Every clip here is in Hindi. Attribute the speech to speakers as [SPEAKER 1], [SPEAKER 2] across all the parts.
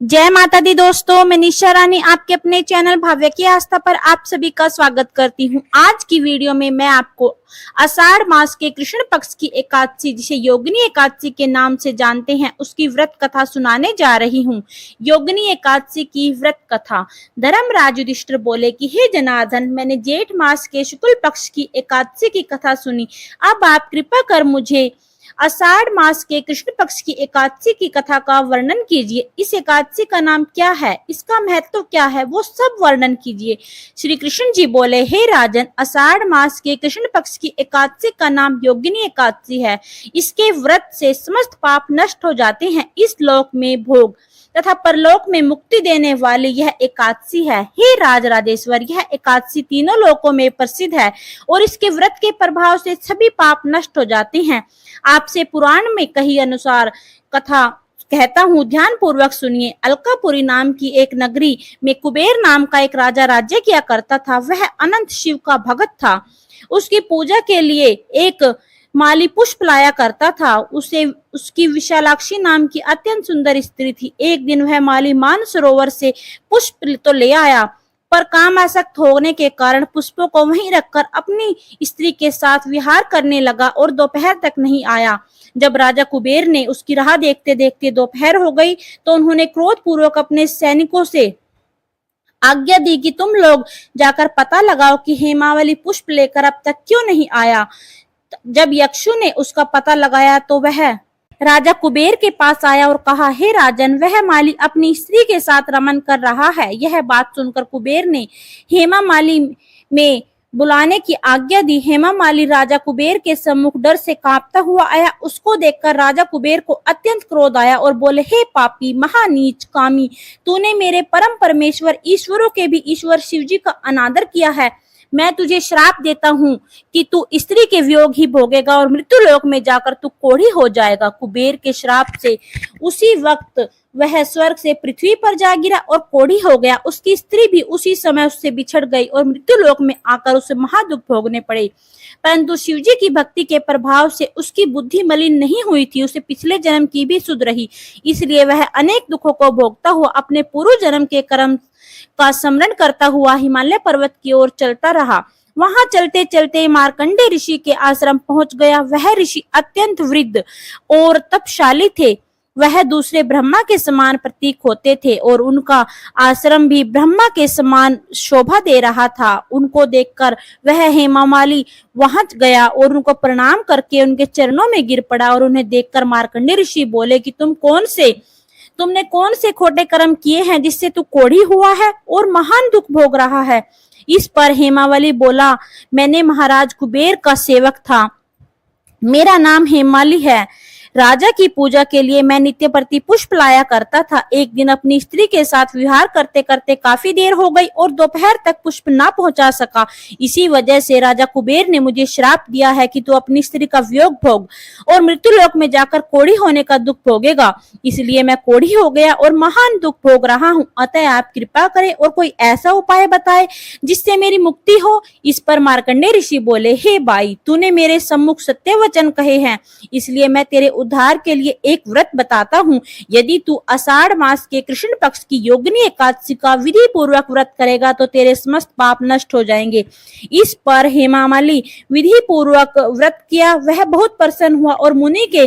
[SPEAKER 1] जय माता दी दोस्तों, मैं निशा रानी आपके अपने चैनल भाव्य की आस्था पर आप सभी का स्वागत करती हूँ। आज की वीडियो में मैं आपको आषाढ़ मास के कृष्ण पक्ष की एकादशी, जिसे योगिनी एकादशी के नाम से जानते हैं, उसकी व्रत कथा सुनाने जा रही हूँ। योगिनी एकादशी की व्रत कथा। धर्मराज युधिष्ठिर बोले कि हे जनार्दन, मैंने जेठ मास के शुक्ल पक्ष की एकादशी की कथा सुनी। अब आप कृपा कर मुझे आषाढ़ मास के कृष्ण पक्ष की एकादशी की कथा का वर्णन कीजिए। इस एकादशी का नाम क्या है, इसका महत्व क्या है, वो सब वर्णन कीजिए। श्री कृष्ण जी बोले, हे राजन, आषाढ़ मास के कृष्ण पक्ष की एकादशी का नाम योगिनी एकादशी है। इसके व्रत से समस्त पाप नष्ट हो जाते हैं। इस लोक में भोग तथा परलोक में मुक्ति देने वाली यह एकादशी है। हे राज राजेश्वर, यह एकादशी तीनों लोकों में प्रसिद्ध है और इसके व्रत के प्रभाव से सभी पाप नष्ट हो जाते हैं। आपसे पुराण में कही अनुसार कथा कहता हूँ, ध्यान पूर्वक सुनिए। अलकापुरी नाम की एक नगरी में कुबेर नाम का एक राजा राज्य किया करता था। वह अनंत शिव का भक्त था। उसकी पूजा के लिए एक माली पुष्प लाया करता था। उसे उसकी विशालाक्षी नाम की अत्यंत सुंदर स्त्री थी। एक दिन वह माली मानसरोवर से पुष्प तो ले आया, पर कामासक्त होने के कारण पुष्पों को वहीं रखकर अपनी स्त्री के साथ विहार करने लगा और दोपहर तक नहीं आया। जब राजा कुबेर ने उसकी राह देखते देखते दोपहर हो गई, तो उन्होंने क्रोध पूर्वक अपने सैनिकों से आज्ञा दी कि तुम लोग जाकर पता लगाओ कि हेमावली पुष्प लेकर अब तक क्यों नहीं आया। जब यक्षु ने उसका पता लगाया तो वह राजा कुबेर के पास आया और कहा, हे राजन, वह माली अपनी स्त्री के साथ रमन कर रहा है। यह बात सुनकर कुबेर ने हेमा माली में बुलाने की आज्ञा दी। हेमा माली राजा कुबेर के सम्मुख डर से कांपता हुआ आया। उसको देखकर राजा कुबेर को अत्यंत क्रोध आया और बोले, हे पापी, महानीच, कामी, तूने मेरे परम परमेश्वर ईश्वरों के भी ईश्वर शिव जी का अनादर किया है। मैं तुझे श्राप देता हूँ कि तू स्त्री के वियोग ही भोगेगा और मृत्यु लोक में जाकर तू कोढ़ी हो जाएगा। कुबेर के श्राप से उसी वक्त वह स्वर्ग से पृथ्वी पर जा गिरा और कोढ़ी हो गया। उसकी स्त्री भी उसी समय उससे बिछड़ गई और मृत्यु लोक में आकर उसे महादुख भोगने पड़े। परंतु शिवजी की भक्ति के प्रभाव से उसकी बुद्धि मलिन नहीं हुई थी। उसे पिछले जन्म की भी सुध रही, इसलिए वह अनेक दुखों को भोगता हुआ अपने पूर्व जन्म के कर्म का स्मरण करता हुआ हिमालय पर्वत की ओर चलता रहा। वहां चलते चलते मार्कंडे ऋषि के आश्रम पहुंच गया। वह ऋषि अत्यंत वृद्ध और तपशाली थे। वह दूसरे ब्रह्मा के समान प्रतीक होते थे और उनका आश्रम भी ब्रह्मा के समान शोभा दे रहा था। उनको देखकर वह हेमामाली वहां गया और उनको प्रणाम करके उनके चरणों में गिर पड़ा और उन्हें देखकर मार्कंडे ऋषि बोले कि तुमने कौन से खोटे कर्म किए हैं जिससे तू कोढ़ी हुआ है और महान दुख भोग रहा है। इस पर हेमावली बोला, मैंने महाराज कुबेर का सेवक था। मेरा नाम हेमाली है। राजा की पूजा के लिए मैं नित्य प्रति पुष्प लाया करता था। एक दिन अपनी स्त्री के साथ विहार करते करते काफी देर हो गई और दोपहर तक पुष्प ना पहुंचा सका। इसी वजह से राजा कुबेर ने मुझे श्राप दिया है कि तू अपनी स्त्री का वियोग भोग और मृत्यु लोक में जाकर कोढ़ी होने का दुख भोगेगा। इसलिए मैं कोढ़ी हो गया और महान दुख भोग रहा हूँ। अतः आप कृपा करें और कोई ऐसा उपाय बताए जिससे मेरी मुक्ति हो। इस पर मार्कंडे ऋषि बोले, हे बाई, तूने मेरे सम्मुख सत्य वचन कहे हैं, इसलिए मैं तेरे उद्धार के लिए एक व्रत बताता हूँ। यदि तू आषाढ़ मास के कृष्ण पक्ष की योगिनी एकादशी का विधि पूर्वक व्रत करेगा तो तेरे समस्त पाप नष्ट हो जाएंगे। इस पर हेमामाली विधि पूर्वक व्रत किया। वह बहुत प्रसन्न हुआ और मुनि के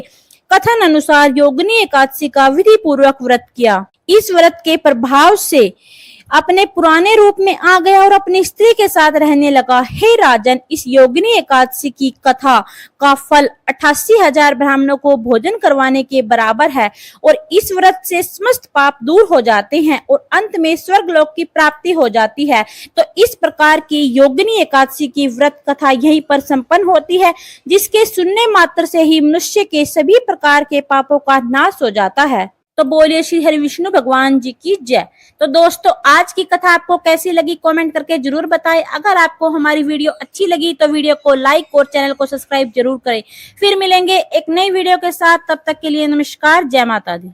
[SPEAKER 1] कथन अनुसार योगिनी एकादशी का विधि पूर्वक व्रत किया। इस व्रत के प्रभाव से अपने पुराने रूप में आ गया और अपनी स्त्री के साथ रहने लगा। हे राजन, इस योगिनी एकादशी की कथा का फल 88,000 ब्राह्मणों को भोजन करवाने के बराबर है और इस व्रत से समस्त पाप दूर हो जाते हैं और अंत में स्वर्ग लोक की प्राप्ति हो जाती है। तो इस प्रकार की योगिनी एकादशी की व्रत कथा यहीं पर संपन्न होती है, जिसके सुनने मात्र से ही मनुष्य के सभी प्रकार के पापों का नाश हो जाता है। तो बोलिए श्री हरि विष्णु भगवान जी की जय। तो दोस्तों, आज की कथा आपको कैसी लगी कमेंट करके जरूर बताएं। अगर आपको हमारी वीडियो अच्छी लगी तो वीडियो को लाइक और चैनल को सब्सक्राइब जरूर करें। फिर मिलेंगे एक नई वीडियो के साथ। तब तक के लिए नमस्कार, जय माता दी।